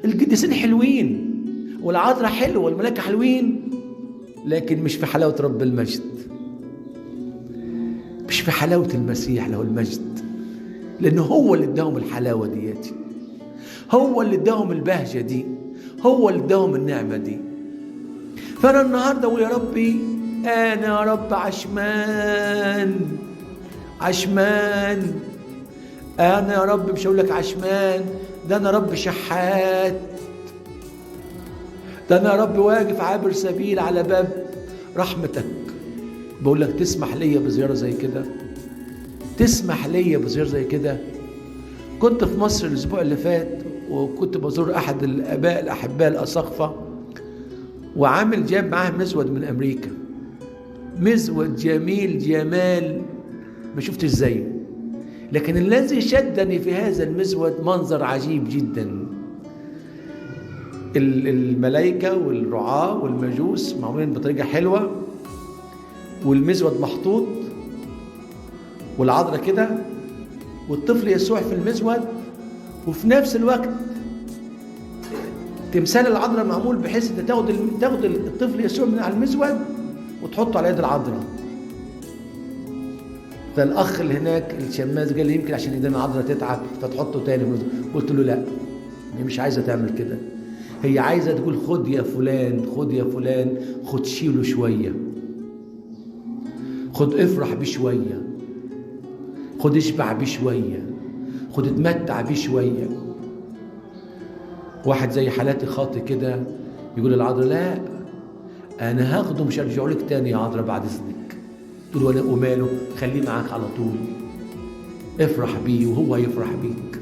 القديسين حلوين والعذراء حلوة والملائكة حلوين، لكن مش في حلاوة رب المجد، مش في حلاوة المسيح له المجد، لأنه هو اللي اداهم الحلاوة دياتي، هو اللي اداهم البهجة دي، هو اللي اداهم النعمة دي. فأنا النهاردة أقول يا ربي أنا يا رب عشمان، عشمان، أنا يا رب مش هقول لك عشمان، ده أنا رب شحات، ده أنا يا رب واقف عابر سبيل على باب رحمتك. بقول لك تسمح ليا بزيارة زي كده، تسمح ليا بزيارة زي كده. كنت في مصر الأسبوع اللي فات، وكنت بزور أحد الآباء الأحباء الأساقفة، وعامل جاب معاه مزود من أمريكا، مزود جميل جمال ما شفتش زيه. لكن الذي شدني في هذا المزود منظر عجيب جدا. الملائكة والرعاة والمجوس معمولين بطريقة حلوة، والمزود محطوط، والعذراء كده، والطفل يسوع في المزود، وفي نفس الوقت تمثال العذراء معمول بحيث انت تاخد الطفل يسوع من على المزود وتحطه على يد العذراء. فالاخ اللي هناك الشماس قال لي يمكن عشان ايدين العذراء تتعب فتحطه تاني. قلت له لا، هي مش عايزه تعمل كده، هي عايزه تقول خد يا فلان، خد يا فلان، خد شيله شويه، خد افرح بيه شويه، خد اشبع بيه شويه، خد اتمتع بيه شويه. واحد زي حالاتي خاطي كده يقول للعذراء لا انا هاخده مش هرجعه لك تاني يا عذراء بعد اذنك. تقول له وماله، خليه معاك على طول، افرح بيه وهو يفرح بيك.